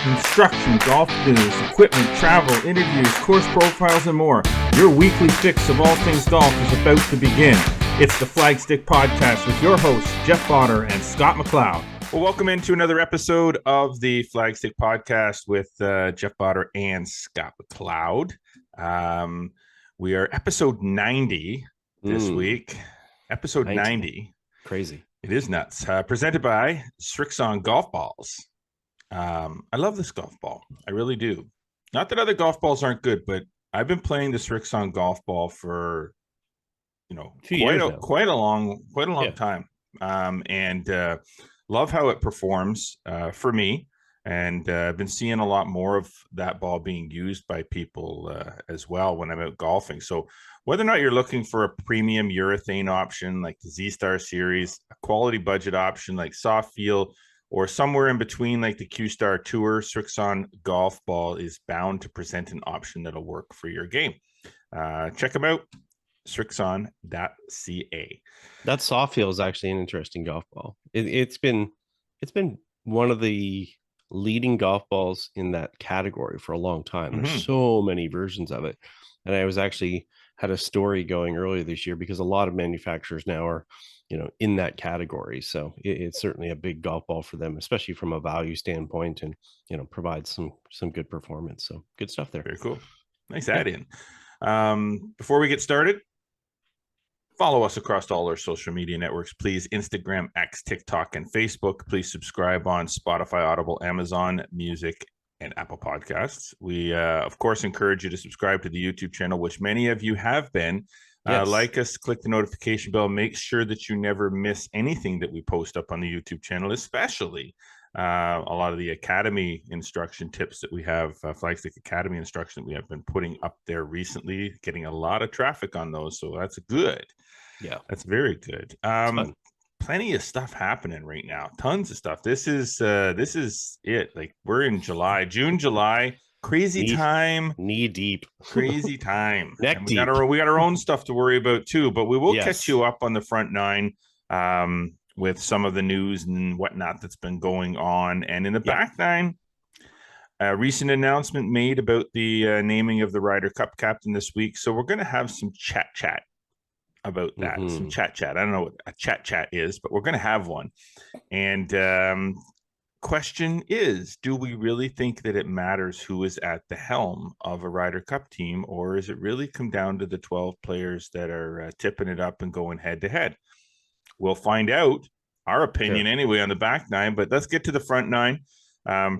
Instruction, golf news, equipment, travel, interviews, course profiles, and more. Your weekly fix of all things golf is about to begin. It's the Flagstick Podcast with your hosts, Jeff Botter and Scott McLeod. Well, welcome into another episode of the Flagstick Podcast with Jeff Botter and Scott McLeod. We are episode 90 this week. Episode 90. Crazy. It is nuts. Presented by Srixon Golf Balls. I love this golf ball. I really do. Not that other golf balls aren't good, but I've been playing the Srixon golf ball for, quite a long time. And love how it performs for me. And I've been seeing a lot more of that ball being used by people as well when I'm out golfing. So whether or not you're looking for a premium urethane option like the Z-Star series, a quality budget option like Soft Feel, or somewhere in between like the Q-Star Tour, Srixon golf ball is bound to present an option that'll work for your game. Check them out, srixon.ca. That Soft Feel is actually an interesting golf ball. It's been one of the leading golf balls in that category for a long time. There's so many versions of it. And I was actually had a story going earlier this year because a lot of manufacturers now are in that category. So it's certainly a big golf ball for them, especially from a value standpoint, and, provides some good performance. So good stuff there. Very cool. Nice add in. Before we get started, follow us across all our social media networks, please. Instagram, X, TikTok, and Facebook. Please subscribe on Spotify, Audible, Amazon Music, and Apple Podcasts. We, of course, encourage you to subscribe to the YouTube channel, which many of you have been. Yes. Like us, click the notification bell, make sure that you never miss anything that we post up on the YouTube channel, especially a lot of the Academy instruction tips that we have, Flagstick Academy instruction that we have been putting up there recently, getting a lot of traffic on those. So that's good. Yeah, that's very good. Plenty of stuff happening right now. Tons of stuff. This is it. Like we're in June, July. Crazy time, knee deep, crazy time. Neck we deep. We got our own stuff to worry about too, but we will Yes. catch you up on the front nine with some of the news and whatnot that's been going on. And in the back nine, a recent announcement made about the naming of the Ryder Cup captain this week. So we're going to have some chat about that. Some chat. I don't know what a chat is, but we're going to have one. And question is, do we really think that it matters who is at the helm of a Ryder Cup team, or is it really come down to the 12 players that are tipping it up and going head to head? We'll find out our opinion anyway on the back nine, but let's get to the front nine.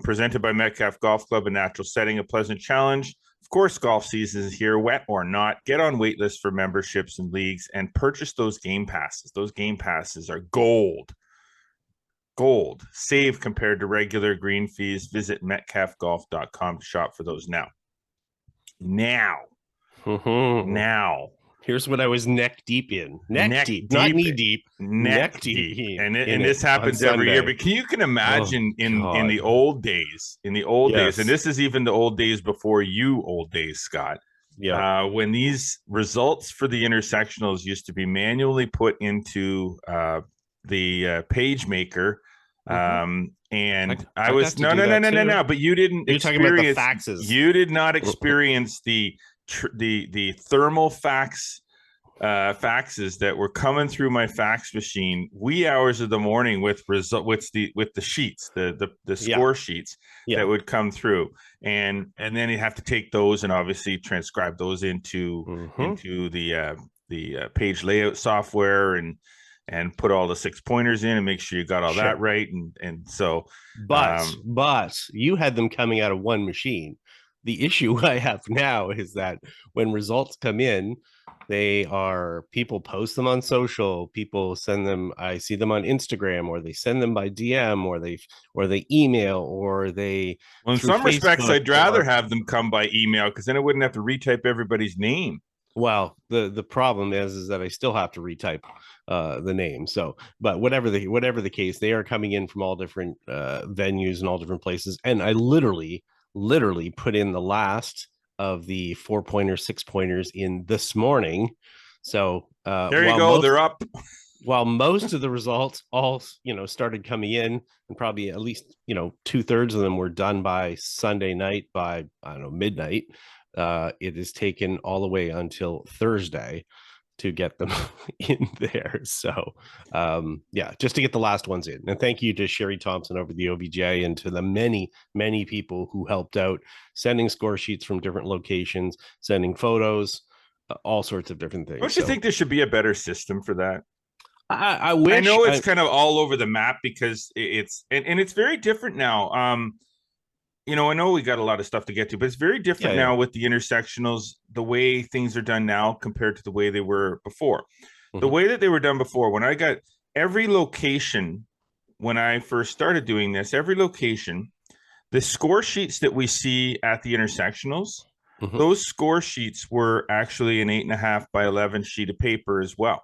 Presented by Metcalf Golf Club, a natural setting, a pleasant challenge. Of course, golf season is here, wet or not. Get on wait lists for memberships and leagues and purchase those game passes. Those game passes are gold. Save compared to regular green fees. Visit metcalfgolf.com to shop for those now. Here's what I was neck deep in. Neck deep, not knee deep. Neck deep. And this happens every year. But you can imagine in the old days, and this is even the old days before you old days, Scott. Yeah. When these results for the intersectionals used to be manually put into the page maker. And I was no, but you didn't. You're talking about the faxes. You did not experience the thermal faxes that were coming through my fax machine wee hours of the morning with the sheets, the score sheets that would come through, and then you have to take those and obviously transcribe those into the page layout software and put all the 6 pointers in and make sure you got all that right. And so, but you had them coming out of one machine. The issue I have now is that when results come in, people post them on social, people send them, I see them on Instagram, or they send them by DM, or they email, or they, well, in some respects, I'd rather have them come by email, because then I wouldn't have to retype everybody's name. Well, the problem is that I still have to retype the name. So, but whatever the case, they are coming in from all different venues and all different places. And I literally put in the last of the 4-pointer, 6-pointers in this morning. So there you go. They're up. while most of the results all, started coming in, and probably at least, 2/3 of them were done by Sunday night by, I don't know, midnight, it is taken all the way until Thursday to get them in there. So, just to get the last ones in. And thank you to Sherry Thompson over the OVGA and to the many, many people who helped out, sending score sheets from different locations, sending photos, all sorts of different things. Don't you think there should be a better system for that? I wish. I know it's kind of all over the map because it's it's very different now. I know we got a lot of stuff to get to, but it's very different now with the intersectionals, the way things are done now compared to the way they were before. The way that they were done before, when I got every location, when I first started doing this, every location, the score sheets that we see at the intersectionals, those score sheets were actually an 8.5 by 11 sheet of paper as well.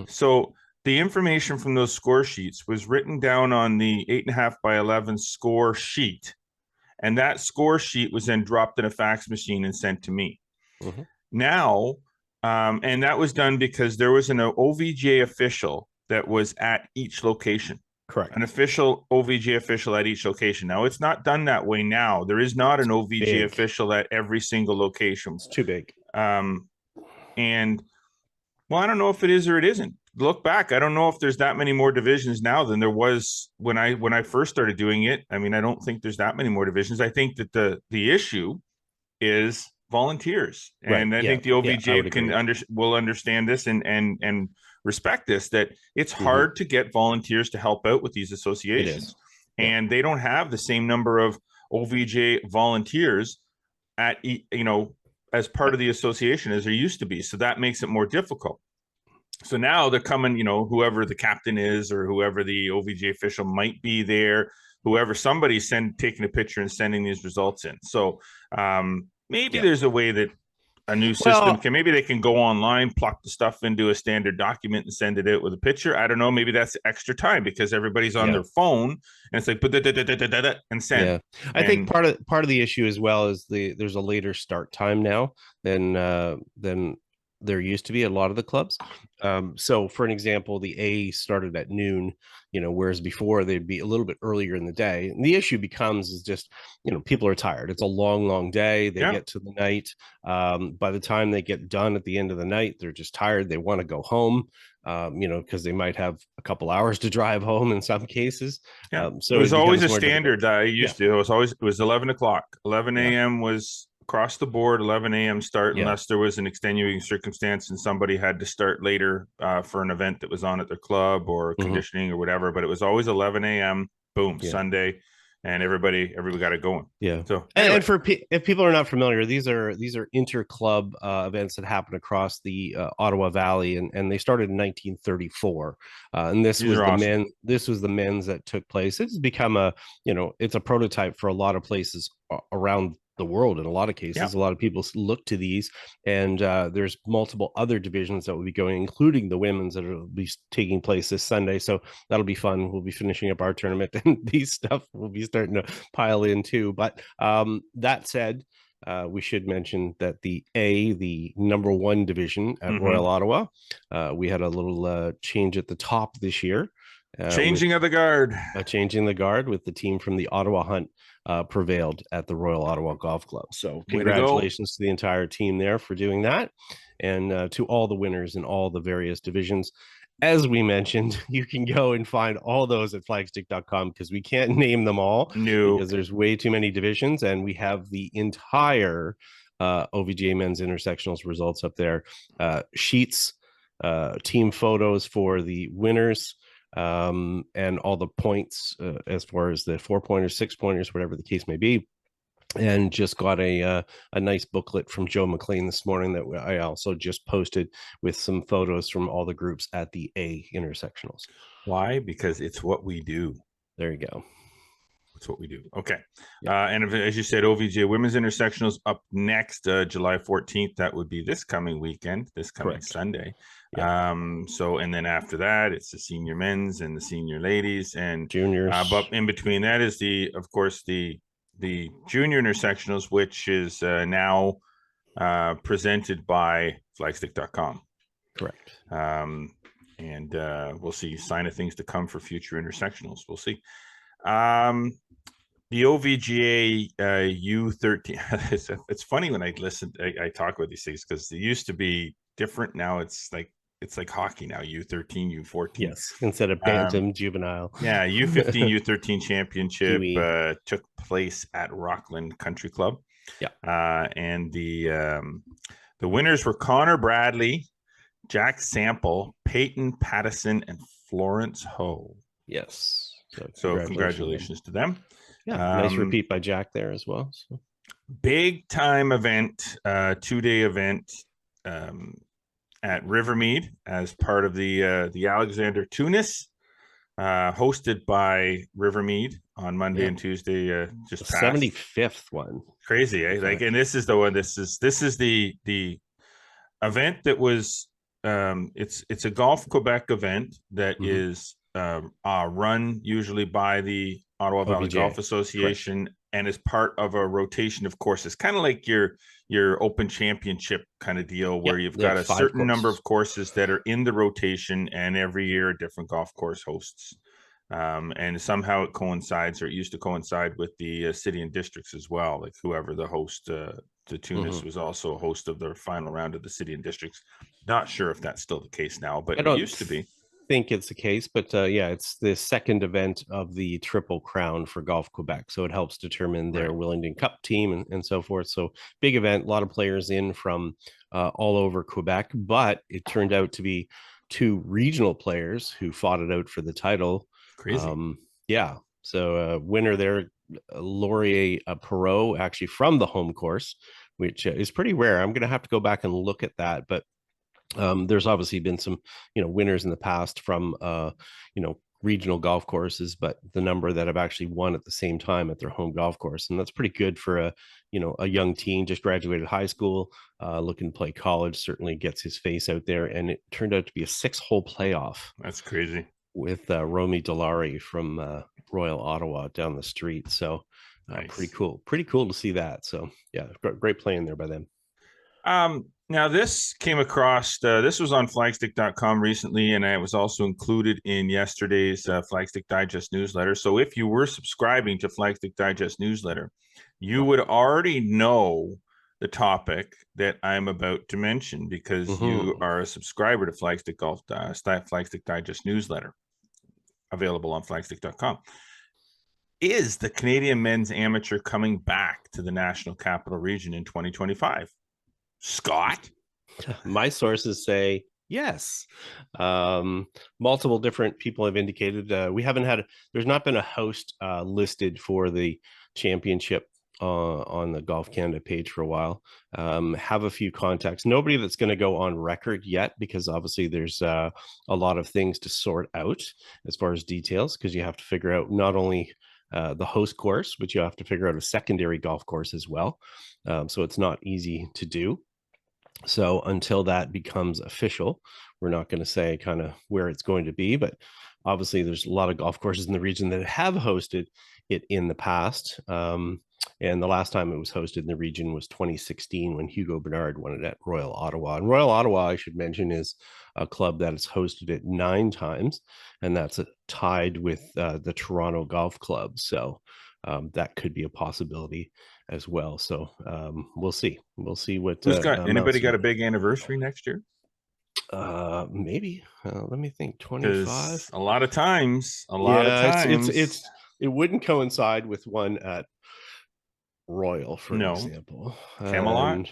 So the information from those score sheets was written down on the 8.5 by 11 score sheet. And that score sheet was then dropped in a fax machine and sent to me. Now, and that was done because there was an OVGA official that was at each location. Correct. An official OVGA official at each location. Now, it's not done that way now. There is not an OVGA official at every single location. It's too big. And, well, I don't know if it is or it isn't. Look back, I don't know if there's that many more divisions now than there was when I first started doing it. I mean, I don't think there's that many more divisions. I think that the issue is volunteers, and I think the OVGA will understand this and respect this, that it's hard to get volunteers to help out with these associations, and they don't have the same number of OVGA volunteers at as part of the association as there used to be. So that makes it more difficult. So now they're coming, whoever the captain is or whoever the OVGA official might be there, somebody's taking a picture and sending these results in. So maybe there's a way that a new system maybe they can go online, plug the stuff into a standard document and send it out with a picture. I don't know. Maybe that's extra time because everybody's on their phone and it's like, and send. Yeah. I think part of the issue as well is there's a later start time now than there used to be at a lot of the clubs. So for an example, the A started at noon, whereas before they'd be a little bit earlier in the day. And the issue is just, people are tired. It's a long, long day. They get to the night. By the time they get done at the end of the night, they're just tired. They want to go home, because they might have a couple hours to drive home in some cases. So it was always a standard that I used to. It was 11 o'clock. 11 a.m. was across the board, 11 a.m. start, unless there was an extenuating circumstance and somebody had to start later for an event that was on at their club or conditioning or whatever. But it was always 11 a.m. Boom, Sunday, and everybody got it going. Yeah. So anyway. And if people are not familiar, these are inter-club events that happen across the Ottawa Valley, and they started in 1934. And this was the men's that took place. It's become it's a prototype for a lot of places around the world. In a lot of cases, a lot of people look to these, and there's multiple other divisions that will be going, including the women's, that will be taking place this Sunday. So that'll be fun. We'll be finishing up our tournament, and these stuff will be starting to pile in too. But that said, we should mention that the number one division at Royal Ottawa, we had a little change at the top this year. Changing of the guard. Changing the guard with the team from the Ottawa Hunt prevailed at the Royal Ottawa Golf Club. So congratulations to the entire team there for doing that, and to all the winners in all the various divisions. As we mentioned, you can go and find all those at flagstick.com because we can't name them all because there's way too many divisions, and we have the entire OVGA men's intersectionals results up there, sheets, team photos for the winners, and all the points as far as the 4-pointers, 6-pointers, whatever the case may be. And just got a nice booklet from Joe McLean this morning that I also just posted with some photos from all the groups at the A intersectionals. Why? Because it's what we do. There you go. It's what we do. Okay. And as you said, OVGA women's intersectionals up next, July 14th. That would be this coming weekend, this coming Sunday. So, and then after that, it's the senior men's and the senior ladies and juniors. But in between that is of course, the junior intersectionals, which is now presented by flagstick.com. Correct. and we'll see. Sign of things to come for future intersectionals. We'll see. The OVGA U13. It's funny when I listen, I talk about these things because they used to be different. Now it's like hockey now. U13, U14. Yes, instead of bantam juvenile. Yeah, U15 U13 championship Kiwi. took place at Rockland Country Club. Yeah, and the winners were Connor Bradley, Jack Sample, Peyton Pattison, and Florence Ho. yes. So congratulations to them. Yeah, nice repeat by Jack there as well. So. Big time event, 2-day event at Rivermead as part of the Alexander Tunis, hosted by Rivermead on Monday and Tuesday. Just the 75th one. Crazy, eh? Like, and this is the one. This is the event that was. It's a Golf Quebec event that is run usually by the Ottawa Valley OVGA. Golf Association. Correct. And is part of a rotation of courses, kind of like your Open Championship kind of deal, where you've got a certain number of courses that are in the rotation, and every year a different golf course hosts. And somehow it coincides, or it used to coincide with the city and districts as well. Like whoever the host, to Tunis was also a host of the final round of the city and districts. Not sure if that's still the case now, but it used to be. Think it's the case, but yeah, it's the second event of the Triple Crown for Golf Quebec, so it helps determine their Willingdon Cup team and so forth. So big event, a lot of players in from all over Quebec, but it turned out to be 2 regional players who fought it out for the title. Crazy. Yeah, so winner there, Laurier Perot, actually from the home course, which is pretty rare. I'm gonna have to go back and look at that, but there's obviously been some, winners in the past from, regional golf courses, but the number that have actually won at the same time at their home golf course. And that's pretty good for a young teen, just graduated high school, looking to play college, certainly gets his face out there. And it turned out to be a 6-hole playoff. That's crazy. With Romy Delary from Royal Ottawa down the street. So nice. Pretty cool to see that. So yeah, great playing there by them. Now this came across, this was on flagstick.com recently, and it was also included in yesterday's Flagstick Digest newsletter. So if you were subscribing to Flagstick Digest newsletter, you would already know the topic that I'm about to mention, because you are a subscriber to Flagstick Flagstick Digest newsletter, available on flagstick.com. Is the Canadian men's amateur coming back to the National Capital Region in 2025? Scott? My sources say yes. Multiple different people have indicated there's not been a host listed for the championship on the Golf Canada page for a while. Have a few contacts. Nobody that's going to go on record yet, because obviously there's a lot of things to sort out as far as details, because you have to figure out not only the host course, but you have to figure out a secondary golf course as well. So it's not easy to do. So until that becomes official, we're not going to say kind of where it's going to be, but obviously there's a lot of golf courses in the region that have hosted it in the past. And the last time it was hosted in the region was 2016, when Hugo Bernard won it at Royal Ottawa. And Royal Ottawa, I should mention, is a club that has hosted it 9 times, and that's tied with the Toronto Golf Club. So that could be a possibility as well. So we'll see. We'll see what. Anybody got a big anniversary next year? Maybe. Let me think. 25. A lot of times. It wouldn't coincide with one at Royal, for example. Camelot.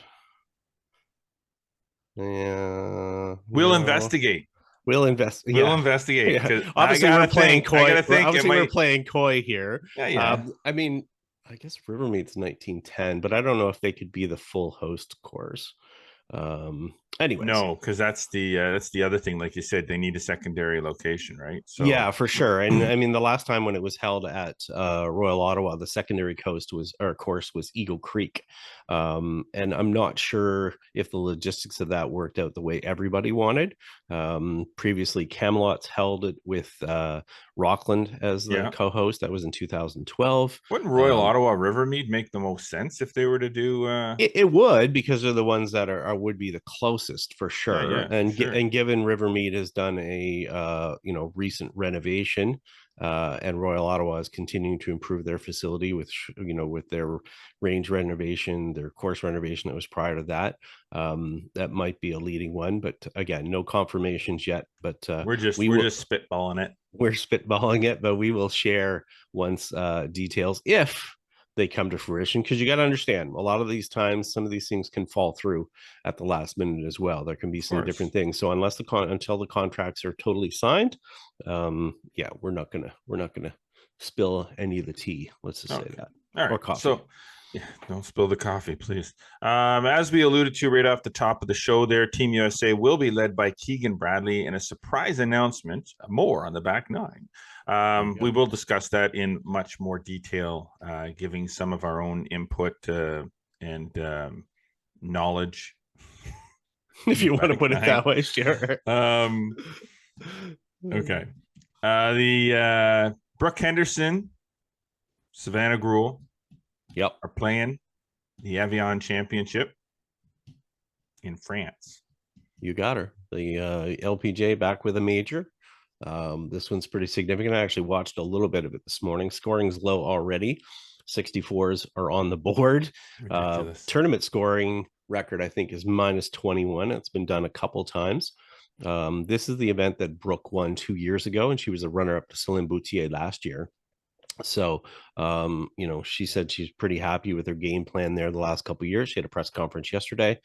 Yeah. We'll investigate. We'll investigate. Yeah. Obviously, we're playing coy. We're playing coy here. Yeah. I mean, I guess Rivermead's 1910, but I don't know if they could be the full host course. Anyways. No, because that's the other thing. Like you said, they need a secondary location, right? So yeah, for sure. And I mean, the last time when it was held at Royal Ottawa, the secondary course was Eagle Creek. And I'm not sure if the logistics of that worked out the way everybody wanted. Previously, Camelot's held it with Rockland as the co-host. That was in 2012. Wouldn't Royal Ottawa Rivermead make the most sense if they were to do? It would, because they're the ones that would be the closest closest for sure. Yeah, for sure. And given Rivermead has done a recent renovation, and Royal Ottawa is continuing to improve their facility with with their range renovation, their course renovation that was prior to that. That might be a leading one, but again, no confirmations yet. But We're just spitballing it. We're spitballing it, but we will share once details if they come to fruition, because you got to understand, a lot of these times some of these things can fall through at the last minute as well. There can be some different things, so until the contracts are totally signed, we're not gonna spill any of the tea, let's just say that. All right, or coffee. So yeah, don't spill the coffee, please. As we alluded to right off the top of the show there, Team USA will be led by Keegan Bradley in a surprise announcement, more on the back nine. We will discuss that in much more detail, giving some of our own input and knowledge. If you want to put it that way, sure. Okay. The Brooke Henderson, Savannah Gruel, are playing the Evian Championship in France. You got her. The LPGA back with a major. This one's pretty significant. I actually watched a little bit of it this morning. Scoring's low already. 64s are on the board. Tournament scoring record, I think, is -21. It's been done a couple times. This is the event that Brooke won 2 years ago, and she was a runner-up to Céline Boutier last year. So, she said she's pretty happy with her game plan there the last couple of years. She had a press conference yesterday.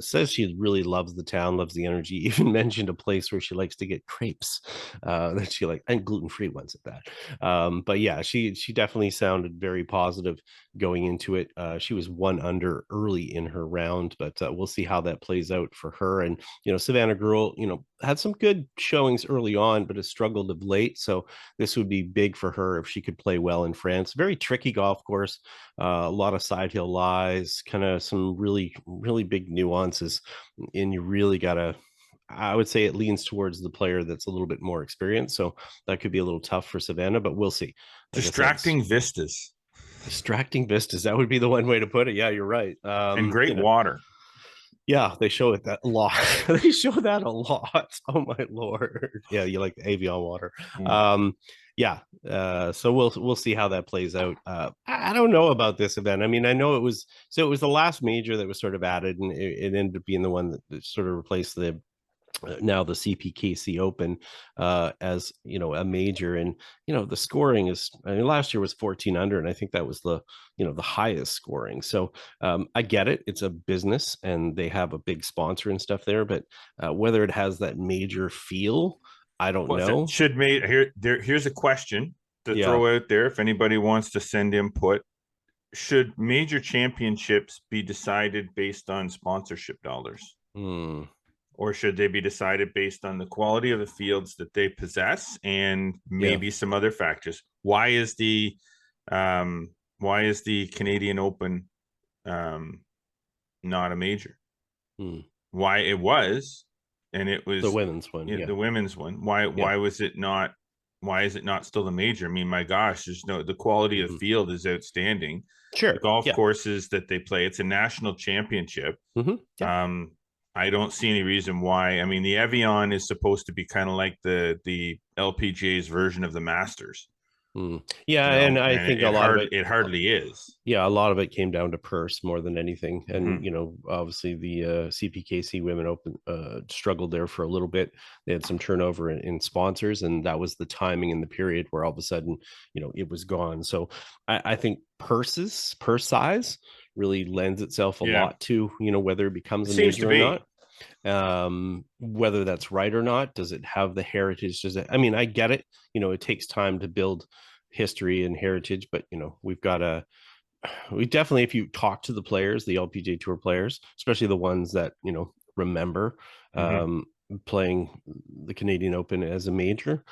Says she really loves the town, loves the energy. Even mentioned a place where she likes to get crepes that she and gluten-free ones at that. But yeah, she definitely sounded very positive going into it. She was 1 under early in her round, but we'll see how that plays out for her. And Savannah Gruel, had some good showings early on, but has struggled of late. So this would be big for her if she could play well in France. Very tricky golf course, a lot of side hill lies, kind of some really, really big nuances, and you really gotta, I would say it leans towards the player that's a little bit more experienced, so that could be a little tough for Savannah, but we'll see. Distracting vistas, that would be the one way to put it. Yeah, you're right. And great water. Yeah, they show it that a lot. They show that a lot. Oh my lord. Yeah, you like the Evian water. So we'll see how that plays out. I don't know about this event. I mean, I know it was the last major that was sort of added, and it ended up being the one that sort of replaced the now the CPKC Open as a major. And the scoring is, I mean, last year was 14 under, and I think that was the the highest scoring. So I get it, it's a business and they have a big sponsor and stuff there, but whether it has that major feel, I don't know. Here's a question to throw out there if anybody wants to send input. Should major championships be decided based on sponsorship dollars? Or should they be decided based on the quality of the fields that they possess and maybe some other factors? Why is the Canadian Open not a major? Why it was, and it was the women's one. The women's one. Why was it not? Why is it not still the major? I mean, my gosh, the quality of the field is outstanding. Sure. The golf courses that they play, it's a national championship. I don't see any reason why. I mean, the Evian is supposed to be kind of like the LPGA's version of the Masters. And I think a lot of it hardly is. Yeah, a lot of it came down to purse more than anything. And obviously the CPKC Women Open struggled there for a little bit. They had some turnover in sponsors, and that was the timing in the period where all of a sudden it was gone. So I think purse size really lends itself a lot to whether it becomes a major or not. Whether that's right or not, does it have the heritage? I mean, I get it, it takes time to build history and heritage, but we definitely, if you talk to the players, the LPGA Tour players, especially the ones that remember playing the Canadian Open as a major,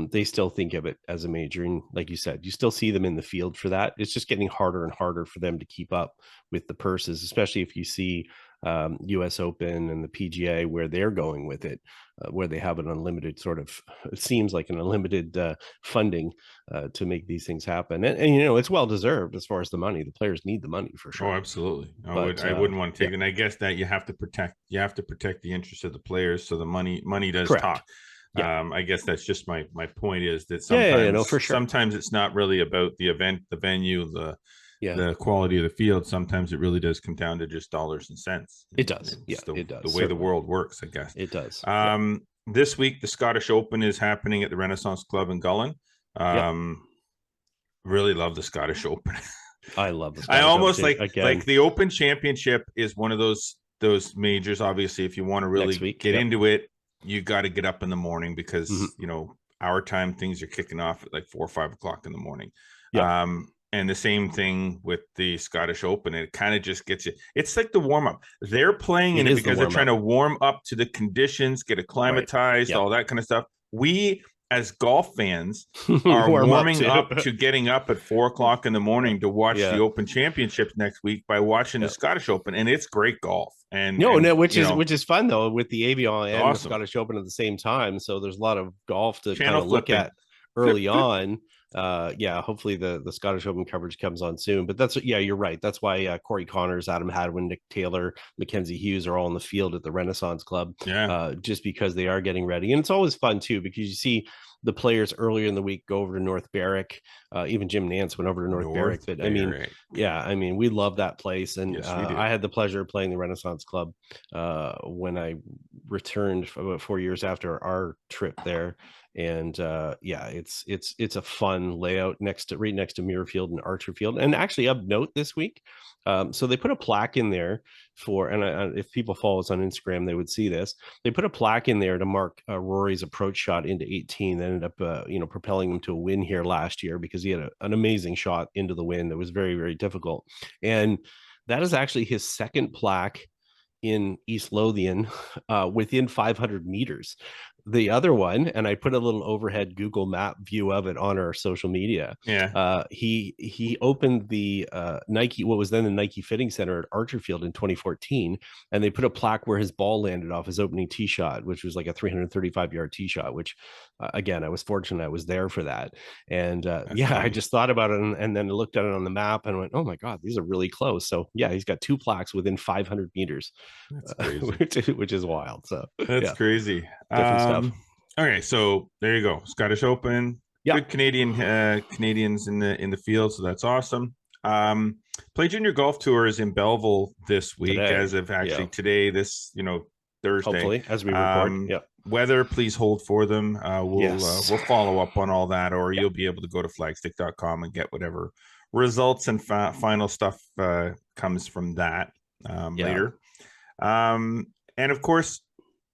they still think of it as a major. And like you said, you still see them in the field for that. It's just getting harder and harder for them to keep up with the purses, especially if you see US Open and the PGA, where they're going with it, where they have an unlimited sort of, it seems like an unlimited funding to make these things happen. And, you know, it's well deserved as far as the money. The players need the money for sure. Oh, absolutely. But I wouldn't want to take yeah. it. And I guess that you have to protect the interest of the players. So the money does Correct. talk. Yeah. I guess that's just my point is that No, for sure. sometimes it's not really about the event, the venue, the quality of the field. Sometimes it really does come down to just dollars and cents. It does. It's it does. The way the world works, I guess. It does. This week, the Scottish Open is happening at the Renaissance Club in Gullen. Really love the Scottish Open. I love the Scottish I almost Open. like the Open Championship is one of those majors. Obviously, if you want to really get into it, you got to get up in the morning because you know, our time things are kicking off at like 4 or 5 o'clock in the morning. And the same thing with the Scottish Open. It kind of just gets you. It's like the warm up. They're playing in it because they're trying to warm up to the conditions, get acclimatized, all that kind of stuff. We, as golf fans, are warming up to getting up at 4 o'clock in the morning to watch the Open Championships next week by watching the Scottish Open, and it's great golf. And which is fun though, with the AVL and the Scottish Open at the same time. So there's a lot of golf to kind of look at early on. Hopefully the Scottish Open coverage comes on soon. But that's you're right. That's why Corey Connors, Adam Hadwin, Nick Taylor, Mackenzie Hughes are all in the field at the Renaissance Club. Just because they are getting ready. And it's always fun too, because you see the players earlier in the week go over to North Berwick. Even Jim Nance went over to North Berwick. But I mean, we love that place. And I had the pleasure of playing the Renaissance Club when I returned about 4 years after our trip there. And it's a fun layout right next to Muirfield and Archerfield. And actually, of note this week, so they put a plaque in there for, and if people follow us on Instagram, they would see this. They put a plaque in there to mark Rory's approach shot into 18. That ended up propelling him to a win here last year, because he had an amazing shot into the wind that was very, very difficult. And that is actually his second plaque in East Lothian within 500 meters. The other one, and I put a little overhead Google map view of it on our social media. He opened the Nike, what was then the Nike Fitting Center at Archerfield in 2014, and they put a plaque where his ball landed off his opening tee shot, which was like a 335-yard tee shot, which again, I was fortunate I was there for that. And I just thought about it, and then I looked at it on the map and went, oh my God, these are really close. So he's got 2 plaques within 500 meters, which is wild. So that's crazy. Different stuff. Okay, so there you go. Scottish Open. Good Canadians in the field, so that's awesome. Play Junior Golf Tour is in Belleville this week, as of actually today, this Thursday. Hopefully, as we record. Weather, please hold for them. We'll follow up on all that, or you'll be able to go to flagstick.com and get whatever results and final stuff comes from that later. And of course,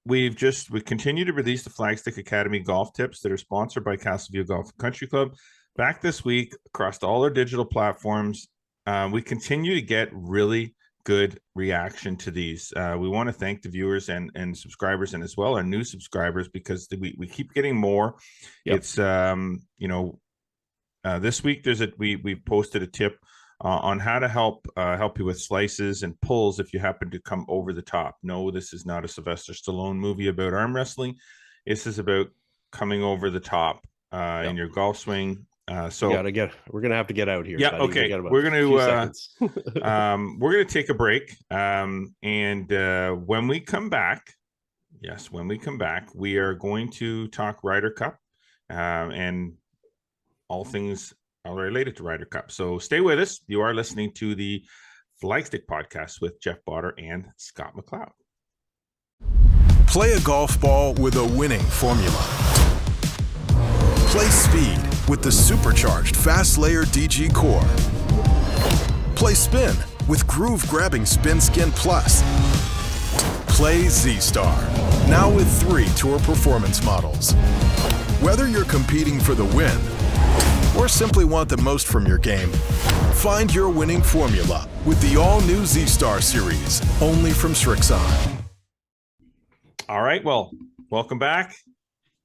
we continue to release the Flagstick Academy golf tips that are sponsored by Castleview Golf and Country Club. Back this week across all our digital platforms. We continue to get really good reaction to these. We want to thank the viewers and subscribers, and as well our new subscribers, because we keep getting more. It's this week we posted a tip on how to help you with slices and pulls if you happen to come over the top. No, this is not a Sylvester Stallone movie about arm wrestling. This is about coming over the top in your golf swing. So we're gonna have to get out here. Yeah, buddy. Okay. We're gonna take a break. And when we come back, we are going to talk Ryder Cup and all things related to Ryder Cup. So stay with us. You are listening to the Flagstick podcast with Jeff Botter and Scott McLeod. Play a golf ball with a winning formula. Play speed with the supercharged Fast Layer DG Core. Play spin with groove-grabbing Spin Skin Plus. Play Z-Star, now with 3 Tour Performance models. Whether you're competing for the win or simply want the most from your game, find your winning formula with the all-new Z-Star series, only from Srixon. All right, well, welcome back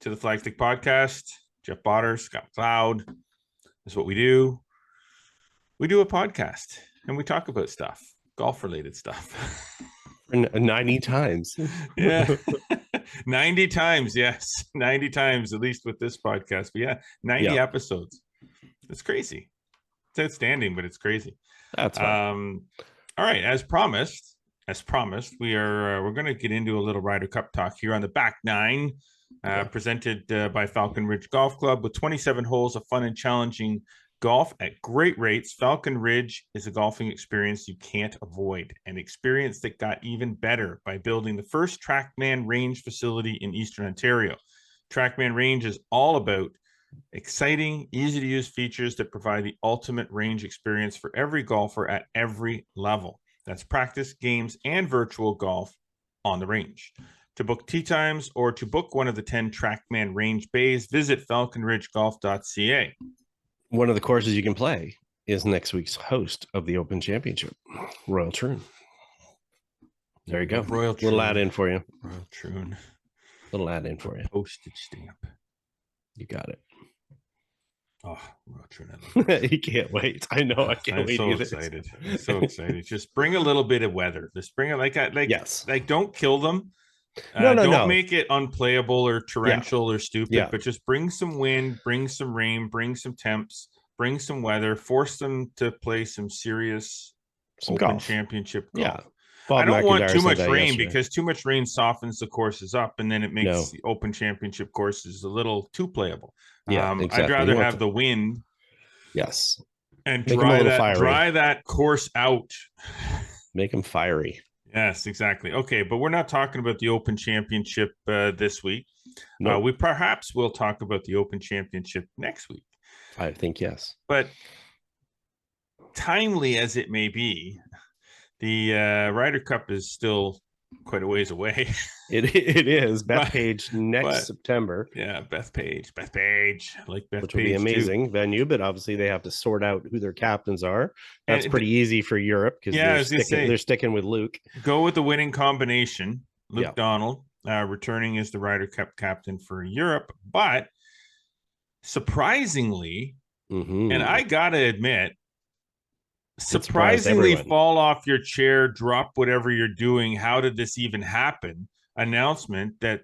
to the Flagstick podcast. Jeff Botter, Scott McLeod. That's what we do. We do a podcast, and we talk about stuff, golf-related stuff. 90 times. Yeah. 90 times. Yes. 90 times, at least with this podcast. But yeah, 90 episodes. It's crazy. It's outstanding, but it's crazy. That's fine. All right. As promised, we're going to get into a little Ryder Cup talk here on the back nine, presented by Falcon Ridge Golf Club with 27 holes of fun and challenging golf at great rates. Falcon Ridge is a golfing experience you can't avoid, an experience that got even better by building the first TrackMan range facility in Eastern Ontario. TrackMan Range is all about exciting, easy-to-use features that provide the ultimate range experience for every golfer at every level. That's practice, games, and virtual golf on the range. To book tee times or to book one of the 10 TrackMan range bays, visit falconridgegolf.ca. One of the courses you can play is next week's host of the Open Championship, Royal Troon. There you go. Royal Troon. Little add-in for you. Royal Troon. Little add-in for you. Postage stamp. You got it. Oh, Royal Troon. You can't wait. I know. I can't wait. I'm so excited. Just bring a little bit of weather. Just bring it yes. Like don't kill them. Don't make it unplayable or torrential or stupid, but just bring some wind, bring some rain, bring some temps, bring some weather, force them to play some serious Open Championship golf. Yeah. I don't want too much rain because too much rain softens the courses up and then it makes the Open Championship courses a little too playable. Yeah, exactly. I'd rather have the wind. Yes. And dry that course out. Make them fiery. Yes, exactly. Okay, but we're not talking about the Open Championship this week. No. We perhaps will talk about the Open Championship next week. I think yes. But timely as it may be, the Ryder Cup is still quite a ways away. It is. Bethpage next September. Yeah, Bethpage. Like Bethpage, which will be amazing venue, but obviously they have to sort out who their captains are. That's pretty easy for Europe because they're sticking with Luke. Go with the winning combination. Luke Donald returning as the Ryder Cup captain for Europe, but surprisingly, and I gotta admit, surprisingly fall off your chair, drop whatever you're doing. How did this even happen? Announcement that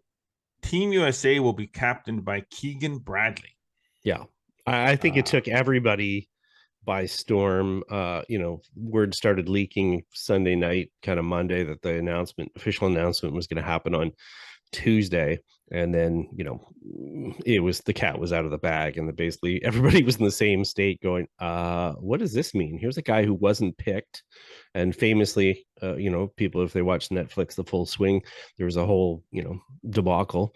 Team USA will be captained by Keegan Bradley. Yeah, I think it took everybody by storm. Word started leaking Sunday night, kind of Monday, that the official announcement was going to happen on Tuesday. And then, the cat was out of the bag, and basically everybody was in the same state going, what does this mean? Here's a guy who wasn't picked. And famously, people, if they watch Netflix, The Full Swing, there was a whole, debacle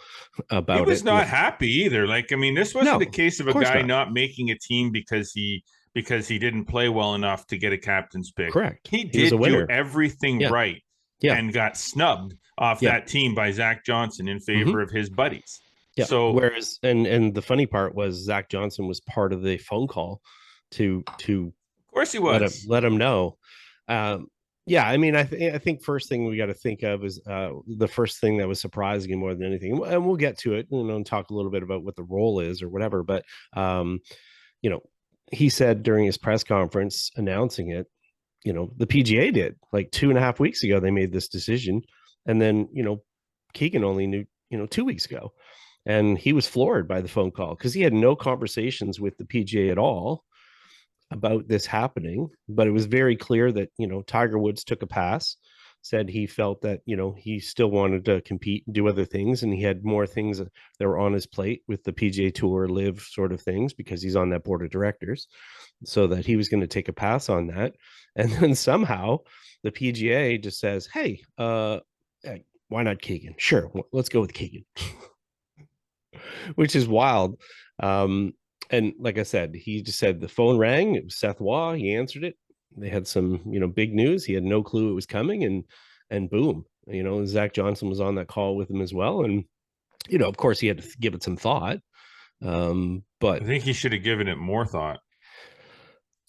about it. He was not happy either. This wasn't the case of a guy not making a team because he didn't play well enough to get a captain's pick. Correct. He did do everything right and got snubbed off that team by Zach Johnson in favor of his buddies. Yeah. So whereas and the funny part was Zach Johnson was part of the phone call to of course he was let him know. I think first thing we got to think of is the first thing that was surprising more than anything, and we'll get to it, and talk a little bit about what the role is or whatever. But he said during his press conference announcing it, the PGA did like 2.5 weeks ago. They made this decision. And then, Keegan only knew, 2 weeks ago. And he was floored by the phone call because he had no conversations with the PGA at all about this happening. But it was very clear that, Tiger Woods took a pass, said he felt that, he still wanted to compete and do other things. And he had more things that were on his plate with the PGA Tour Live sort of things because he's on that board of directors. So that he was going to take a pass on that. And then somehow the PGA just says, hey, why not Keegan? Sure, let's go with Keegan. Which is wild. And like I said, he just said the phone rang. It was Seth Waugh. He answered it. They had some, big news. He had no clue it was coming, and boom, Zach Johnson was on that call with him as well. And, of course, he had to give it some thought. But I think he should have given it more thought.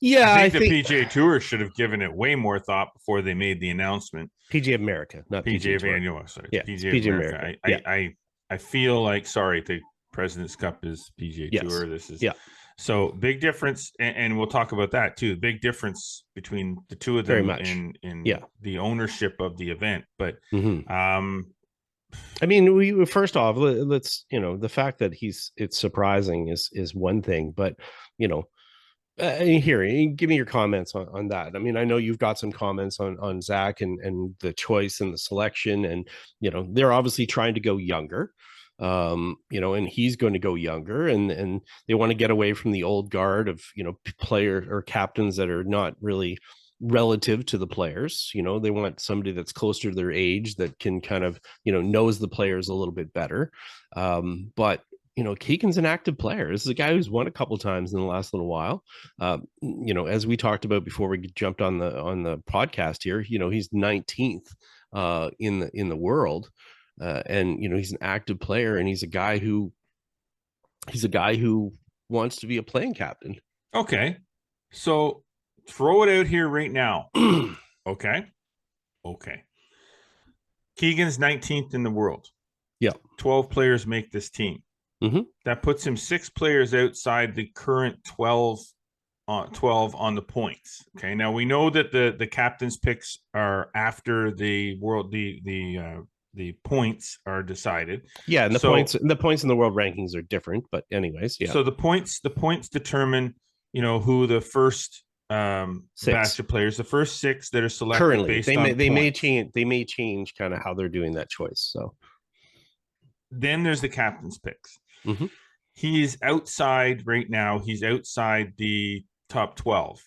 Yeah, I think the PGA Tour should have given it way more thought before they made the announcement. PGA of America, not PGA of Annual. Sorry, yeah, PGA of America. I feel like, the President's Cup is PGA Tour. This is So big difference, and we'll talk about that too. Big difference between the two of them in the ownership of the event. But I mean, we first off, let's the fact that it's surprising is one thing, but here, give me your comments on that. I mean, I know you've got some comments on Zach and the choice and the selection, and they're obviously trying to go younger, and he's going to go younger, and they want to get away from the old guard of player or captains that are not really relative to the players. They want somebody that's closer to their age that can kind of knows the players a little bit better. But Keegan's an active player. This is a guy who's won a couple times in the last little while. As we talked about before we jumped on the podcast here, he's 19th in the world, and he's an active player, and he's a guy who wants to be a playing captain. Okay, so throw it out here right now. Okay. Keegan's 19th in the world. Yeah, 12 players make this team. That puts him 6 players outside the current 12 on the points. Okay, now we know that the captain's picks are after the world the points are decided. Yeah, and the points in the world rankings are different, but anyways, yeah. So the points determine who the first batch of players, the first 6 that are selected currently based they on may change kind of how they're doing that choice. So then there's the captain's picks. He's outside right now. He's outside the top 12.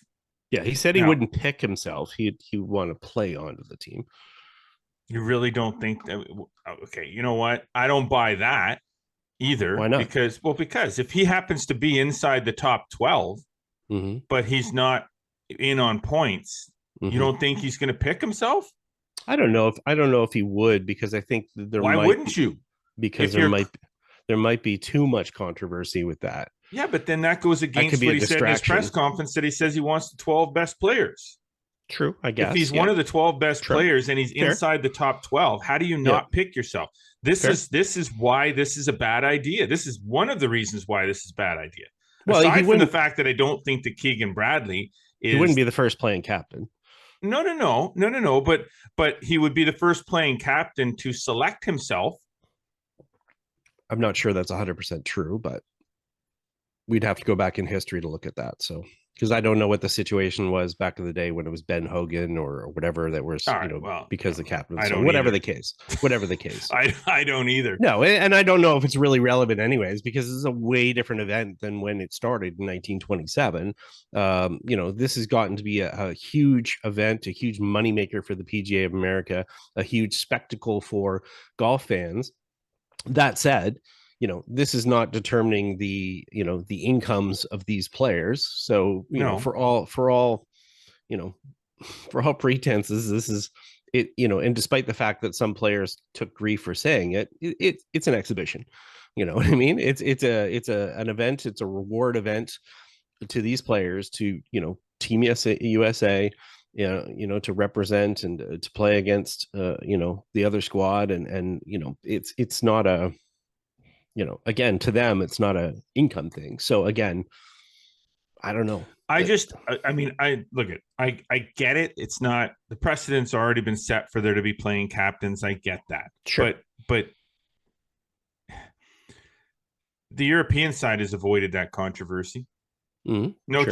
Yeah, he said he wouldn't pick himself. He'd want to play onto the team. You really don't think that? Okay, you know what? I don't buy that either. Why not? Because if he happens to be inside the top 12, but he's not in on points, you don't think he's going to pick himself? I don't know if he would, because I think why wouldn't you? Because there might be too much controversy with that. Yeah, but then that goes against what he said in his press conference, that he says he wants the 12 best players. True, I guess. If he's one of the 12 best players and he's inside the top 12, how do you not pick yourself? This is why this is a bad idea. This is one of the reasons why this is a bad idea. Well, aside from the fact that I don't think that Keegan Bradley he wouldn't be the first playing captain. No. But he would be the first playing captain to select himself. I'm not sure that's 100% true, but we'd have to go back in history to look at that. So, because I don't know what the situation was back in the day when it was Ben Hogan or whatever that was, because the captain. So whatever the case. I don't either. No, and I don't know if it's really relevant anyways, because this is a way different event than when it started in 1927. This has gotten to be a huge event, a huge moneymaker for the PGA of America, a huge spectacle for golf fans. That said, this is not determining the incomes of these players. So, for all pretenses, this is it, and despite the fact that some players took grief for saying it's an exhibition. You know what I mean? It's an event. It's a reward event to these players to, Team USA, to represent and to play against, the other squad. And it's not a, again, to them, it's not a income thing. So again, I don't know. I get it. It's not, the precedent's already been set for there to be playing captains. I get that. Sure. But the European side has avoided that controversy. No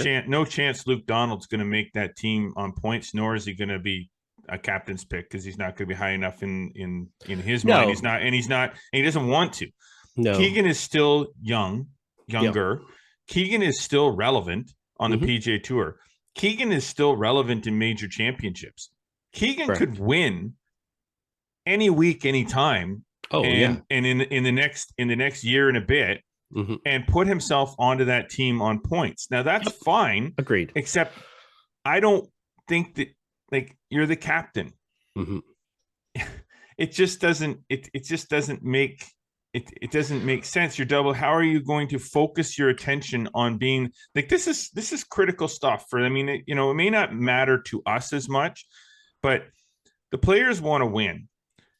chance Luke Donald's going to make that team on points, nor is he going to be a captain's pick, because he's not going to be high enough in his mind. He's not, and he doesn't want to. No. Keegan is still younger. Yep. Keegan is still relevant on the PGA Tour. Keegan is still relevant in major championships. Keegan could win any week, any time. And in the next year and a bit, and put himself onto that team on points. Now that's fine. Agreed. Except I don't think that, like, you're the captain. It just doesn't. It just doesn't make. It doesn't make sense. You're double. How are you going to focus your attention on being like this is critical stuff for, I mean, it may not matter to us as much, but the players want to win.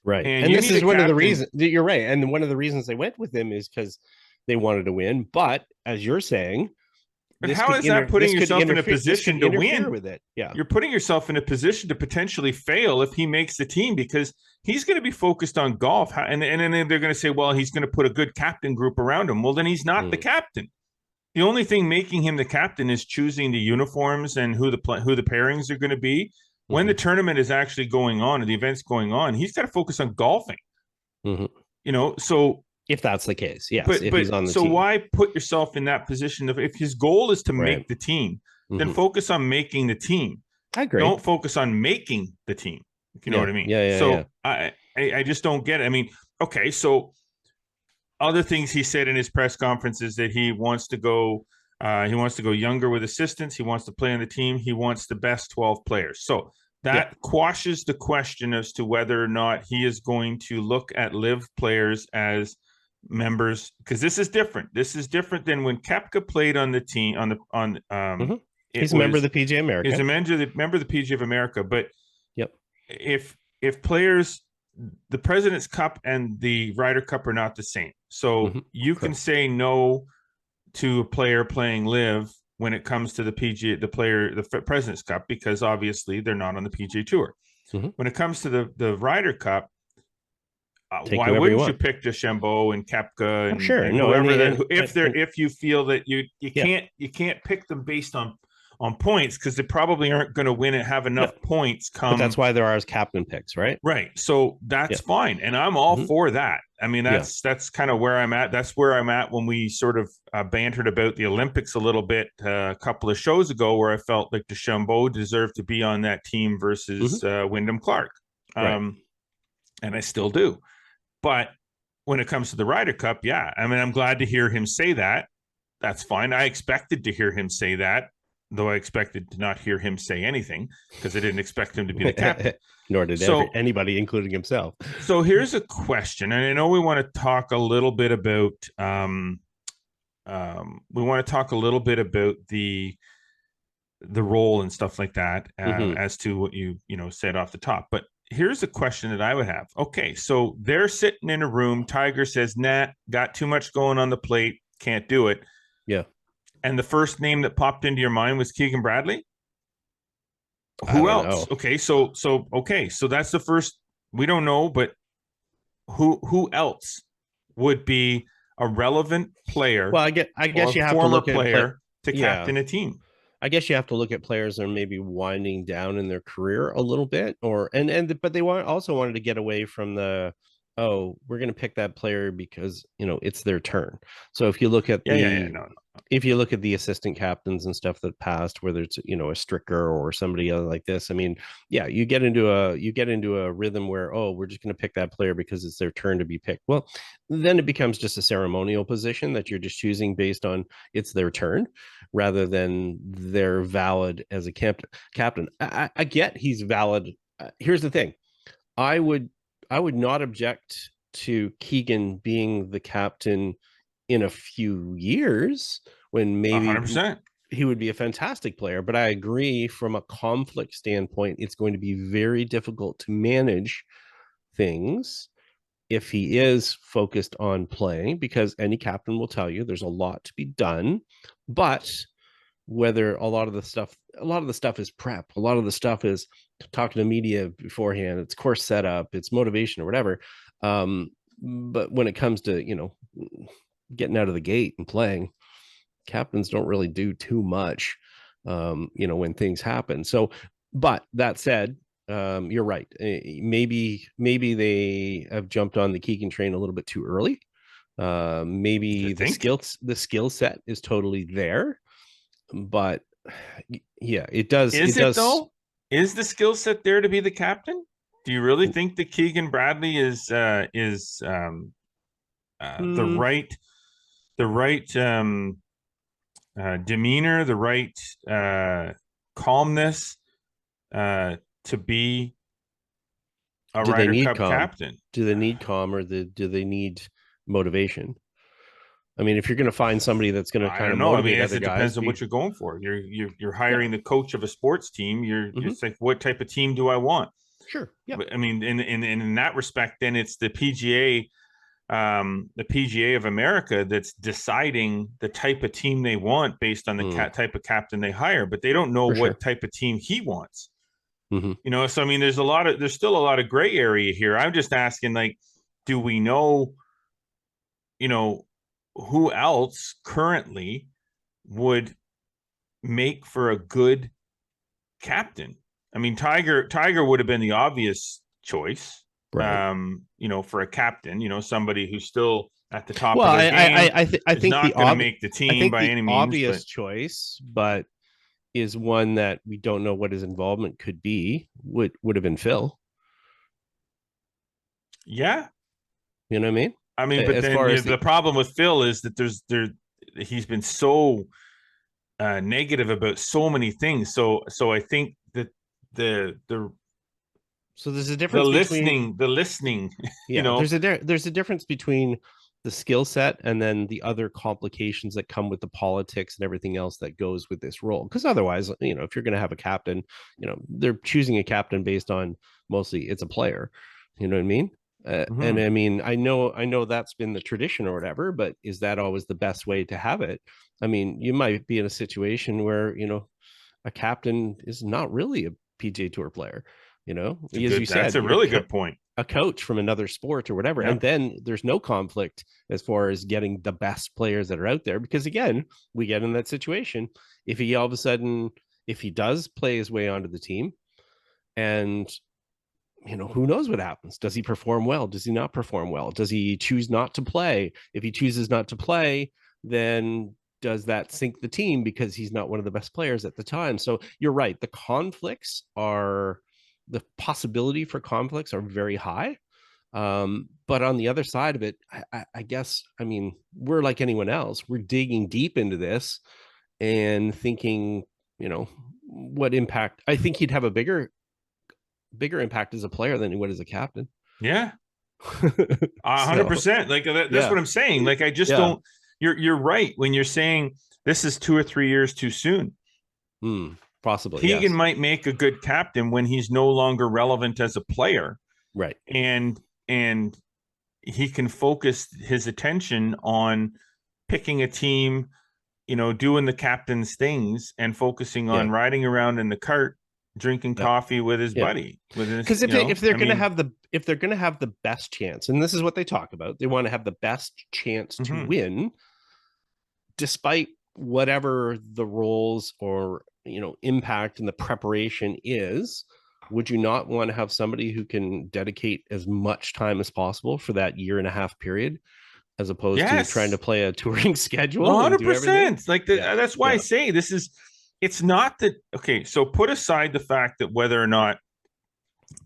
Right. And this is one of the reasons. You're right. And one of the reasons they went with him is because they wanted to win. But as you're saying, But how is that putting yourself in a position to win with it? Yeah, you're putting yourself in a position to potentially fail if he makes the team, because he's going to be focused on golf, and then they're going to say, well, he's going to put a good captain group around him. Well, then he's not the captain. The only thing making him the captain is choosing the uniforms and who the pairings are going to be. When the tournament is actually going on and the event's going on, he's got to focus on golfing. You know, so if that's the case, yes. But he's on the so team. Why put yourself in that position if his goal is to make the team, then focus on making the team. I agree. Don't focus on making the team. If you know what I mean? I just don't get it. I mean, okay, so other things he said in his press conference is that he wants to go younger with assistants. He wants to play on the team. He wants the best 12 players. So that quashes the question as to whether or not he is going to look at live players as members, because this is different. This is different than when Koepka played on the team he's a member of the PGA America. He's a member of the PGA of America. But if players, the President's Cup and the Ryder Cup are not the same. So you can say no to a player playing live when it comes to the PGA, the President's Cup, because obviously they're not on the PGA Tour. When it comes to the Ryder Cup, why wouldn't you pick DeChambeau and Koepka and whoever? If you feel that you can't pick them based on points, because they probably aren't going to win and have enough points come. But that's why there are captain picks, right? Right. So that's fine, and I'm all for that. I mean, that's kind of where I'm at. That's where I'm at when we sort of bantered about the Olympics a little bit a couple of shows ago, where I felt like DeChambeau deserved to be on that team versus Wyndham Clark, and I still do. But when it comes to the Ryder Cup, I mean, I'm glad to hear him say that. That's fine. I expected to hear him say that, though I expected to not hear him say anything, because I didn't expect him to be the captain. Nor did anybody, including himself. So here's a question, and I know we want to talk a little bit about the role and stuff like that, as to what you said off the top. But here's a question that I would have. Okay, so they're sitting in a room. Tiger says, nah, got too much going on the plate, can't do it. Yeah. And the first name that popped into your mind was Keegan Bradley? Who else? Know. Okay, so that's the first. We don't know, but who else would be a relevant player? Well, I guess you have to look at player to captain a team. I guess you have to look at players that are maybe winding down in their career a little bit, but they also wanted to get away from the, we're going to pick that player because it's their turn. So if you look at if you look at the assistant captains and stuff that passed, whether it's a Stricker or somebody else like this, I mean, you get into a rhythm where we're just going to pick that player because it's their turn to be picked. Well, then it becomes just a ceremonial position that you're just choosing based on it's their turn, rather than they're valid as a captain. I get he's valid. Here's the thing, I would not object to Keegan being the captain in a few years, when maybe 100%. he would be a fantastic player. But I agree, from a conflict standpoint, it's going to be very difficult to manage things if he is focused on playing, because any captain will tell you there's a lot to be done. But whether a lot of the stuff is prep, a lot of the stuff is talking to media beforehand, it's course setup, it's motivation or whatever. But when it comes to getting out of the gate and playing, captains don't really do too much when things happen. So, but that said, you're right, maybe they have jumped on the Keegan train a little bit too early. Maybe the skill set is totally there, but it does. Is the skill set there to be the captain? Do you really think that Keegan Bradley is the right demeanor, the right calmness to be a Ryder Cup captain? Do they need calm, or do they need motivation? I mean, if you're going to find somebody that's going to kind of motivate other guys, it depends on what you're going for. You're hiring the coach of a sports team. It's like, what type of team do I want? Sure. Yeah. I mean, in that respect, then it's the PGA the PGA of America that's deciding the type of team they want based on the type of captain they hire, but they don't know what type of team he wants. So I mean, there's still a lot of gray area here. I'm just asking, like, do we know, who else currently would make for a good captain? I mean, Tiger would have been the obvious choice, right? For a captain, somebody who's still at the top of their game. I think not going to make the team by any means. Obvious choice, but is one that we don't know what his involvement could be. Would have been Phil. Yeah, you know what I mean. I mean, but then the problem with Phil is that he's been so negative about so many things. So I think that so there's a difference. The listening. Yeah, there's a difference between the skill set and then the other complications that come with the politics and everything else that goes with this role. Because otherwise, if you're going to have a captain, they're choosing a captain based on mostly it's a player. You know what I mean? And I mean, I know that's been the tradition or whatever, but is that always the best way to have it? I mean, you might be in a situation where, a captain is not really a PGA Tour player, as you said. That's a really good point. A coach from another sport or whatever. Yep. And then there's no conflict as far as getting the best players that are out there. Because again, we get in that situation. If he all of a sudden, if he does play his way onto the team and who knows what happens? Does he perform well? Does he not perform well? Does he choose not to play? If he chooses not to play, then does that sink the team because he's not one of the best players at the time? So you're right. The possibility for conflicts are very high. But on the other side of it, I guess, I mean, we're like anyone else. We're digging deep into this and thinking, what impact. I think he'd have a bigger impact as a player than he would as a captain. Yeah. 100%. Like that's what I'm saying. Like, I just don't, you're right. When you're saying this is 2 or 3 years too soon, possibly Keegan might make a good captain when he's no longer relevant as a player. Right. And he can focus his attention on picking a team, doing the captain's things and focusing on riding around in the cart, drinking coffee with his buddy. Because if they're going to have the best chance, and this is what they talk about, they want to have the best chance to win, despite whatever the roles or impact and the preparation is. Would you not want to have somebody who can dedicate as much time as possible for that 1.5 year period, as opposed to trying to play a touring schedule? 100%. Like that's why I say this is. It's not that, okay, so put aside the fact that whether or not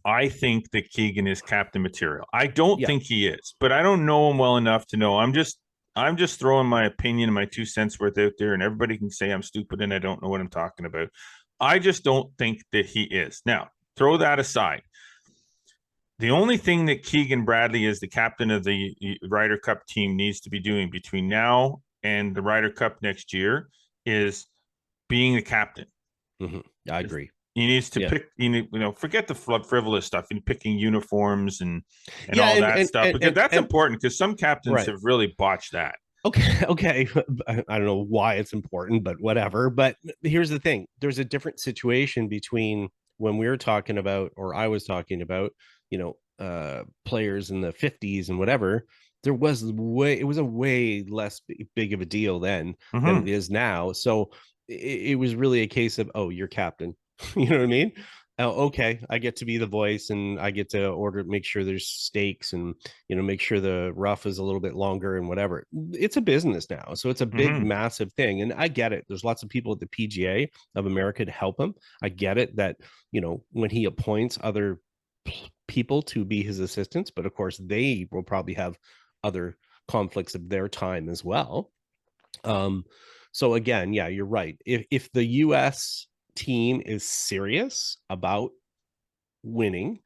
I think that Keegan is captain material. I don't think he is, but I don't know him well enough to know. I'm just throwing my opinion and my 2 cents worth out there, and everybody can say I'm stupid and I don't know what I'm talking about. I just don't think that he is. Now, throw that aside. The only thing that Keegan Bradley, as the captain of the Ryder Cup team, needs to be doing between now and the Ryder Cup next year is being the captain. I agree. He needs to pick, forget the frivolous stuff and picking uniforms and all that stuff, because that's important, because some captains have really botched that. Okay. I don't know why it's important, but whatever. But here's the thing. There's a different situation between when we were talking about, or I was talking about, players in the 50s and whatever. It was a way less big of a deal then than it is now. So it was really a case of, oh, you're captain. You know what I mean? Okay, I get to be the voice, and I get to make sure there's stakes, and make sure the rough is a little bit longer and whatever. It's a business now, so it's a big, massive thing, and I get it. There's lots of people at the PGA of America to help him. I get it that when he appoints other people to be his assistants, but of course they will probably have other conflicts of their time as well. So again, you're right. If the US team is serious about winning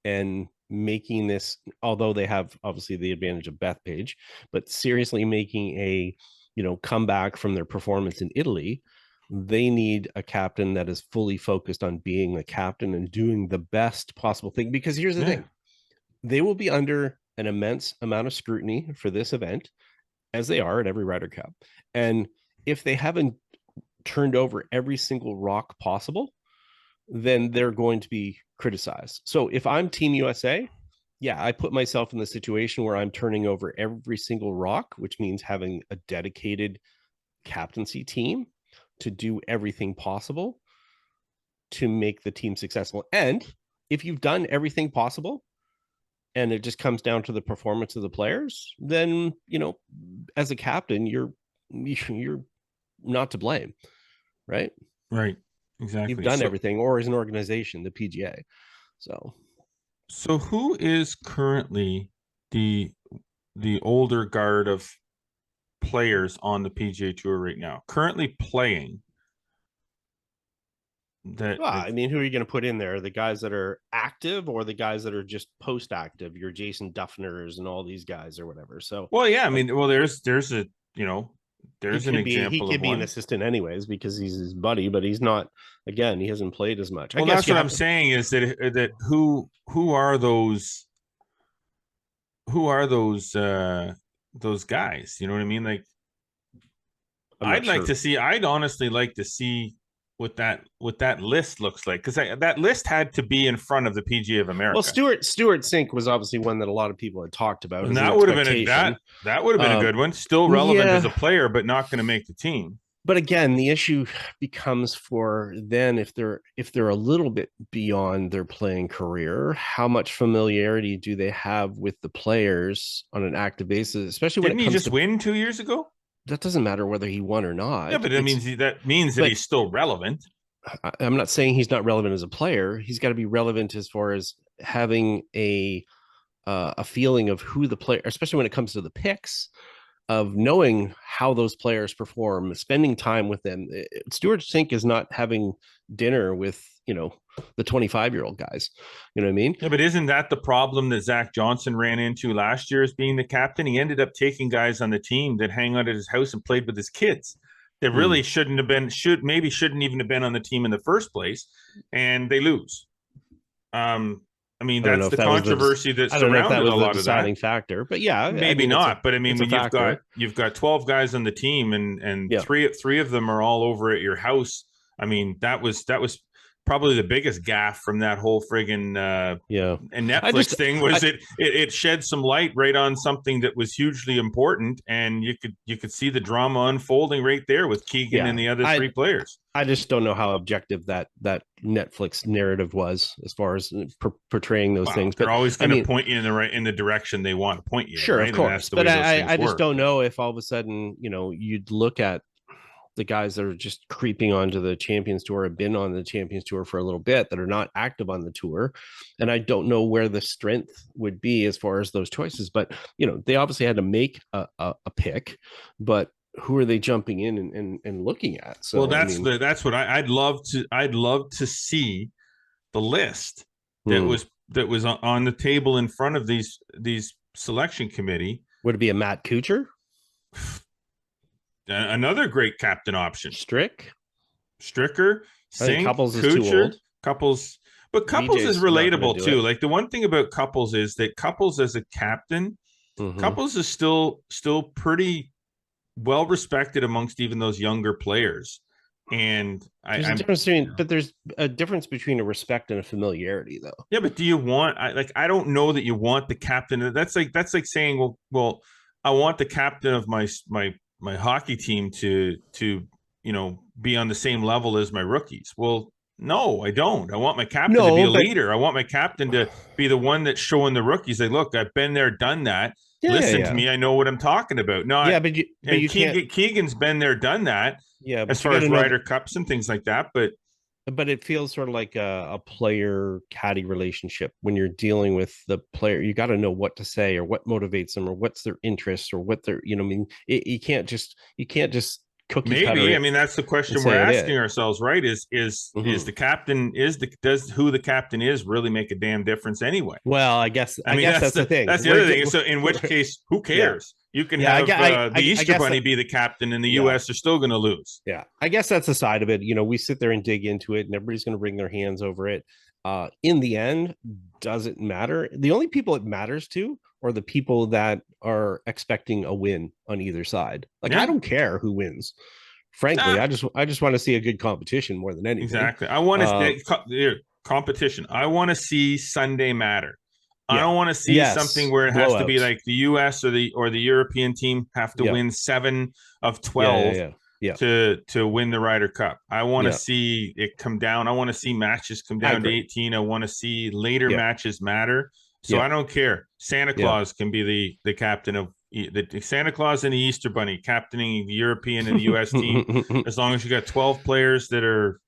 and making this, although they have obviously the advantage of Bethpage, but seriously making a comeback from their performance in Italy, they need a captain that is fully focused on being the captain and doing the best possible thing. Because here's the thing, they will be under an immense amount of scrutiny for this event, as they are at every Ryder Cup. And if they haven't turned over every single rock possible, then they're going to be criticized. So if I'm Team USA, yeah, I put myself in the situation where I'm turning over every single rock, which means having a dedicated captaincy team to do everything possible to make the team successful. And if you've done everything possible and it just comes down to the performance of the players, then, you know, as a captain, you're not to blame, right? Right. Exactly. You've done everything, or as an organization, the PGA. So who is currently the older guard of players on the PGA Tour right now? Currently playing. I mean, who are you going to put in there? The guys that are active, or the guys that are just post-active? Your Jason Duffners and all these guys, or whatever. So, well, yeah, I mean, well, there's a, you know, there's an example. He could be an assistant anyways because he's his buddy, but he's not. Again, he hasn't played as much. Well, that's what I'm saying is that who are those guys? You know what I mean? Like, I'd honestly like to see what that list looks like, because that list had to be in front of the PGA of America. Well, Stuart Sink was obviously one that a lot of people had talked about, and that would have been a good one. Still relevant as a player, but not going to make the team. But again, the issue becomes for then if they're a little bit beyond their playing career, how much familiarity do they have with the players on an active basis, especially when Didn't he just win 2 years ago? That doesn't matter whether he won or not. Yeah, but that means that he's still relevant. I'm not saying he's not relevant as a player. He's got to be relevant as far as having a feeling of who the player, especially when it comes to the picks, of knowing how those players perform, spending time with them. Stuart Sink is not having dinner with, you know, the 25-year-old guys. You know what I mean? Yeah, but isn't that the problem that Zach Johnson ran into last year as being the captain? He ended up taking guys on the team that hang out at his house and played with his kids. That really shouldn't even have been on the team in the first place, and they lose. I mean, that's the controversy that surrounded a lot of that. Deciding factor, but yeah, maybe not. But I mean, when you've got 12 guys on the team, and three of them are all over at your house. I mean, that was probably the biggest gaffe from that whole friggin' and Netflix thing was it shed some light right on something that was hugely important, and you could see the drama unfolding right there with Keegan and the other three players. I just don't know how objective that Netflix narrative was as far as portraying those things. But they're always going to point you in the direction they want to point you. Sure, right? of course. But I just don't know if all of a sudden, you know, you'd look at the guys that are just creeping onto the Champions Tour, have been on the Champions Tour for a little bit, that are not active on the tour. And I don't know where the strength would be as far as those choices. But, you know, they obviously had to make a pick, but who are they jumping in and looking at? So, well, that's what I'd love to see the list that was on the table in front of these selection committee. Would it be a Matt Kuchar? Another great captain option. Stricker, Sink, Couples Kuchar, is too old. Couples, but Couples is relatable too. Like, the one thing about Couples is that Couples as a captain, Couples is still pretty well respected amongst even those younger players. And there's a difference between a respect and a familiarity, though. Yeah, but do you want? I don't know that you want the captain. That's like saying, well, I want the captain of my hockey team to you know, be on the same level as my rookies. Well, no, I don't. I want my captain to be a leader. I want my captain to be the one that's showing the rookies, like, look, I've been there, done that. Listen to me. I know what I'm talking about. No, Keegan's been there, done that. Yeah, as far as Ryder Cups and things like that. But it feels sort of like a player caddy relationship when you're dealing with the player. You got to know what to say or what motivates them or what's their interests or what they're, you know, I mean, you can't just cookie cutter. Maybe. I mean, that's the question we're asking ourselves, right? Is the captain, does who the captain is really make a damn difference anyway? Well, I guess that's the thing. That's the other thing. So in which case, who cares? You can have the Easter Bunny be the captain, and the U.S. are still going to lose. Yeah, I guess that's the side of it. You know, we sit there and dig into it, and everybody's going to bring their hands over it. In the end, does it matter? The only people it matters to or the people that are expecting a win on either side. Like, I don't care who wins. Frankly, I just want to see a good competition more than anything. Exactly. I want to competition. I want to see Sunday matter. I don't want to see something where it has to be like the US or the European team have to win 7 of 12 to win the Ryder Cup. I want to see it come down. I want to see matches come down to 18. I want to see later matches matter. So I don't care. Santa Claus can be the captain of the Santa Claus and the Easter Bunny captaining the European and the US team, as long as you got 12 players that are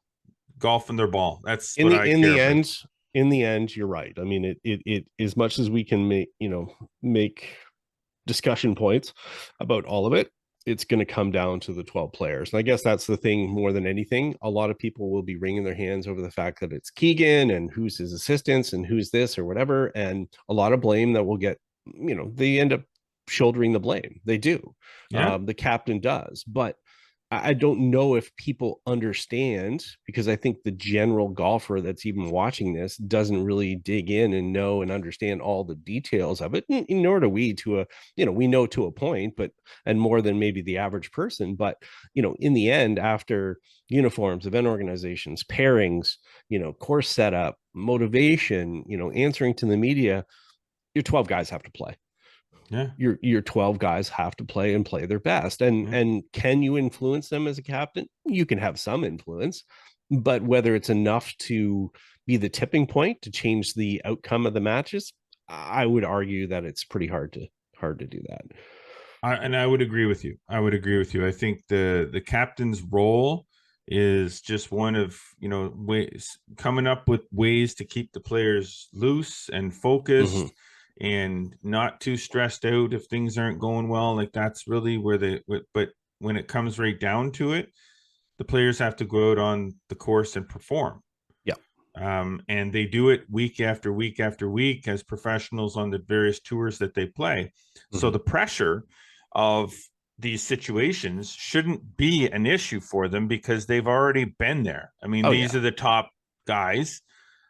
golfing their ball. That's in the end, you're right. I mean, it as much as we can make discussion points about all of it, it's going to come down to the 12 players. And I guess that's the thing more than anything. A lot of people will be wringing their hands over the fact that it's Keegan and who's his assistants and who's this or whatever. And a lot of blame that will get, they end up shouldering the blame. They do. The captain does. But I don't know if people understand, because I think the general golfer that's even watching this doesn't really dig in and know and understand all the details of it. Nor do we we know to a point, and more than maybe the average person. But, in the end, after uniforms, event organizations, pairings, course setup, motivation, answering to the media, your 12 guys have to play. Yeah, your 12 guys have to play and play their best. And can you influence them as a captain? You can have some influence, but whether it's enough to be the tipping point to change the outcome of the matches, I would argue that it's pretty hard to do that. I would agree with you. I think the captain's role is just one of ways, coming up with ways to keep the players loose and focused. And not too stressed out if things aren't going well. Like, that's really where but when it comes right down to it, the players have to go out on the course and perform. And they do it week after week after week as professionals on the various tours that they play. So the pressure of these situations shouldn't be an issue for them, because they've already been there. I mean, these are the top guys,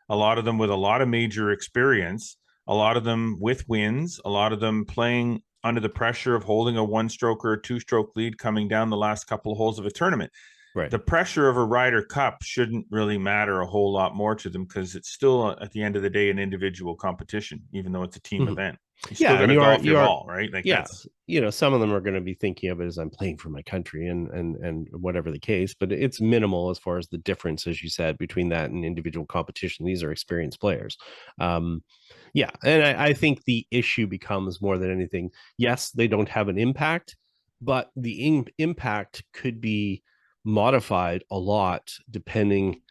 a lot of them with a lot of major experience, a lot of them with wins, a lot of them playing under the pressure of holding a 1-stroke or a 2-stroke lead coming down the last couple of holes of a tournament. Right. The pressure of a Ryder Cup shouldn't really matter a whole lot more to them, because it's still, at the end of the day, an individual competition, even though it's a team event. You still got to golf your ball, right? Like, some of them are going to be thinking of it as, I'm playing for my country and whatever the case, but it's minimal as far as the difference, as you said, between that and individual competition. These are experienced players. And I think the issue becomes, more than anything, yes, they don't have an impact, but the impact could be modified a lot depending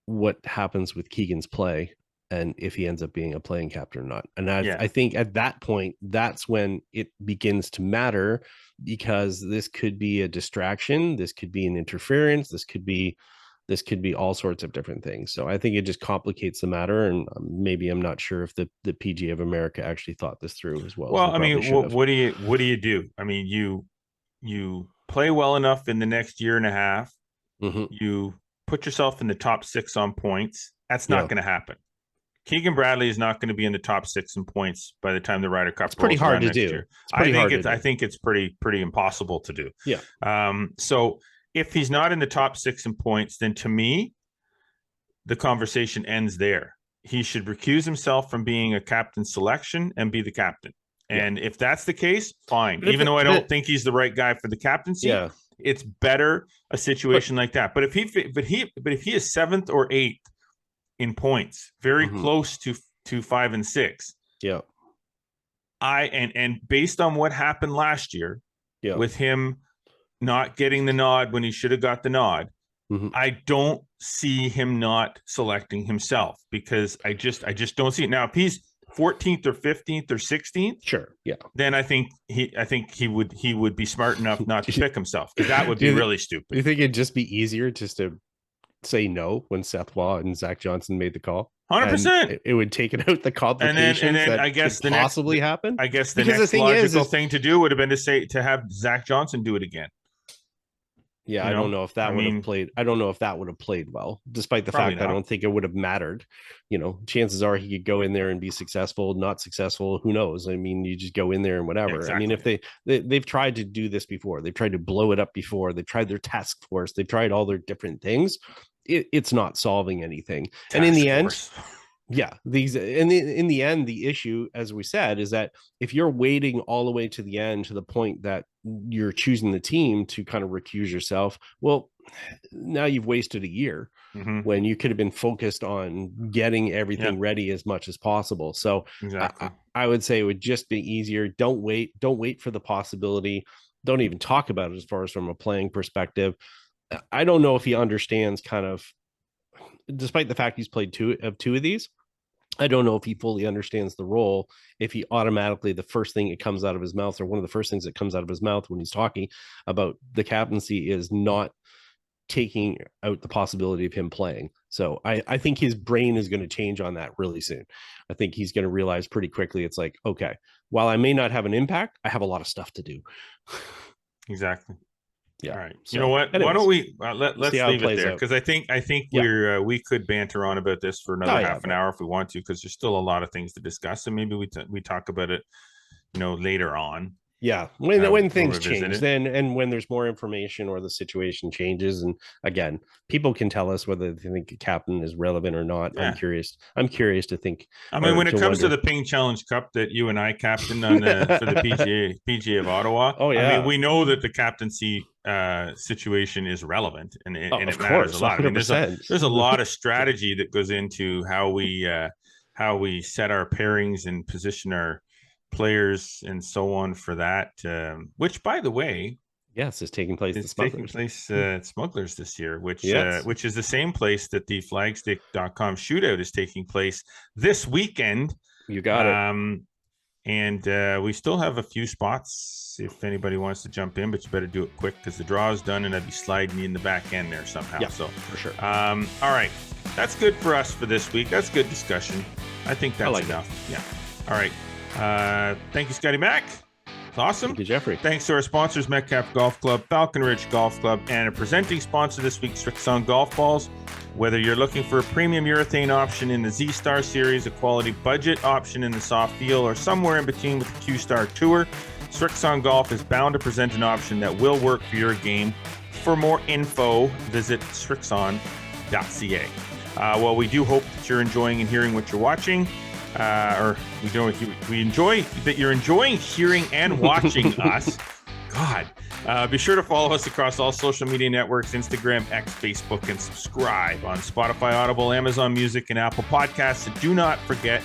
what happens with Keegan's play and if he ends up being a playing captain or not. And I think at that point, that's when it begins to matter, because this could be a distraction, this could be an interference, this could be all sorts of different things. So I think it just complicates the matter, and maybe I'm not sure if the PGA of America actually thought this through as well. Well, I mean, what do you do? I mean, you play well enough in the next year and a half, you put yourself in the top 6 on points. That's not going to happen. Keegan Bradley is not going to be in the top 6 in points by the time the Ryder Cup. It's pretty hard to do. I think it's pretty impossible to do. Yeah. So if he's not in the top 6 in points, then to me, the conversation ends there. He should recuse himself from being a captain selection and be the captain. And if that's the case, fine. Even though I don't think he's the right guy for the captaincy, it's better a situation like that. But if he is 7th or 8th in points, very close to 5 and 6. Yeah. And based on what happened last year, with him not getting the nod when he should have got the nod, I don't see him not selecting himself, because I just don't see it. Now, if he's 14th or 15th or 16th, sure, then I think he would be smart enough not to pick himself, because that would be really stupid. Do you think it'd just be easier just to say no when Seth Waugh and Zach Johnson made the call? 100%. It would take it out the complications and then that I guess could possibly happen. I guess the next logical thing to do would have been to have Zach Johnson do it again. Yeah, I don't know if that would have played. I don't know if that would have played well, despite the fact I don't think it would have mattered. Chances are he could go in there and be successful, not successful. Who knows? I mean, you just go in there and whatever. Exactly. I mean, if they've tried to do this before, they've tried to blow it up before, they've tried their task force, they've tried all their different things. It's not solving anything. And in the end, yeah, in the end, the issue, as we said, is that if you're waiting all the way to the end, to the point that you're choosing the team to kind of recuse yourself, well, now you've wasted a year when you could have been focused on getting everything ready as much as possible. So exactly. I would say it would just be easier. Don't wait for the possibility. Don't even talk about it as far as from a playing perspective. I don't know if he understands kind of, despite the fact he's played two of these, I don't know if he fully understands the role. If he automatically, the first thing that comes out of his mouth, or one of the first things that comes out of his mouth when he's talking about the captaincy, is not taking out the possibility of him playing. So I think his brain is going to change on that really soon. I think he's going to realize pretty quickly, it's like, okay, while I may not have an impact, I have a lot of stuff to do. Exactly. Yeah. All right. So, you know what? Anyways, why don't we let's leave it there, because I think we could banter on about this for another half an hour if we want to, because there's still a lot of things to discuss, and maybe we talk about it, later on. Yeah, when things change, then, and when there's more information or the situation changes, and again, people can tell us whether they think a captain is relevant or not. Yeah. I'm curious to think. I mean, when it comes to the Ping Challenge Cup that you and I captained on for the PGA of Ottawa, I mean, we know that the captaincy situation is relevant, and it matters a lot. 100%. I mean, there's a lot of strategy that goes into how we set our pairings and position our players and so on for that, which, by the way, is taking place at Smugglers this year, which is the same place that the Flagstick.com shootout is taking place this weekend. You got it. And we still have a few spots if anybody wants to jump in, but you better do it quick, because the draw is done and I'd be sliding you in the back end there somehow. Yeah, so for sure. All right, that's good for us for this week. That's good discussion. I think that's enough. Yeah. All right. Thank you, Scotty Mac. It's awesome. Thank you, Jeffrey. Thanks to our sponsors, Metcalf Golf Club, Falcon Ridge Golf Club, and a presenting sponsor this week, Strixon Golf Balls. Whether you're looking for a premium urethane option in the Z-Star series, a quality budget option in the soft feel, or somewhere in between with the Q-Star Tour, Strixon Golf is bound to present an option that will work for your game. For more info, visit strixon.ca. Well, we do hope that you're enjoying and hearing what you're watching. We enjoy that you're enjoying hearing and watching us. God. Be sure to follow us across all social media networks, Instagram, X, Facebook, and subscribe on Spotify, Audible, Amazon Music, and Apple Podcasts. And do not forget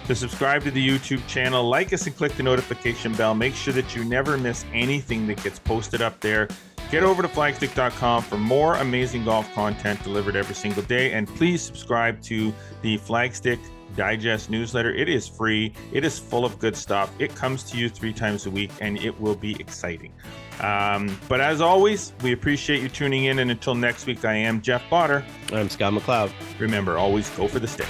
to subscribe to the YouTube channel, like us, and click the notification bell. Make sure that you never miss anything that gets posted up there. Get over to flagstick.com for more amazing golf content delivered every single day. And please subscribe to the Flagstick Digest newsletter. It is free. It is full of good stuff. It comes to you 3 times a week, and it will be exciting. But as always, we appreciate you tuning in. And until next week, I am Jeff Botter. I'm Scott McLeod. Remember, always go for the stick.